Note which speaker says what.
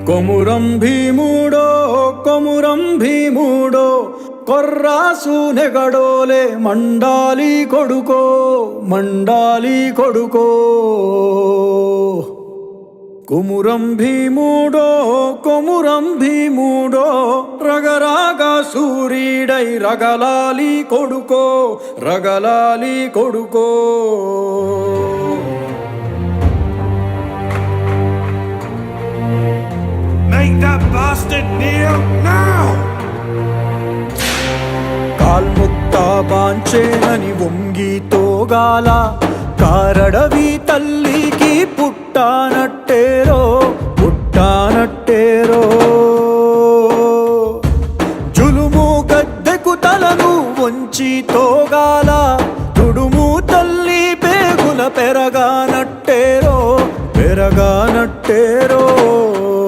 Speaker 1: కొమురం భీముడో కొమురం భీముడో కొర్రాసు నెగడోలే మండాలి కొడుకో మండాలి కొడుకో కొమురం భీముడో కొమురం భీముడో రగరాగా సూరీడై రగలాలి కొడుకో రగలాలి కొడుకో
Speaker 2: Make that bastard kneel now!
Speaker 1: కాల్ముక్తా బాంచేనని వంగితోగాల Karadavi తల్లికి పుట్టానట్టేరో పుట్టానట్టే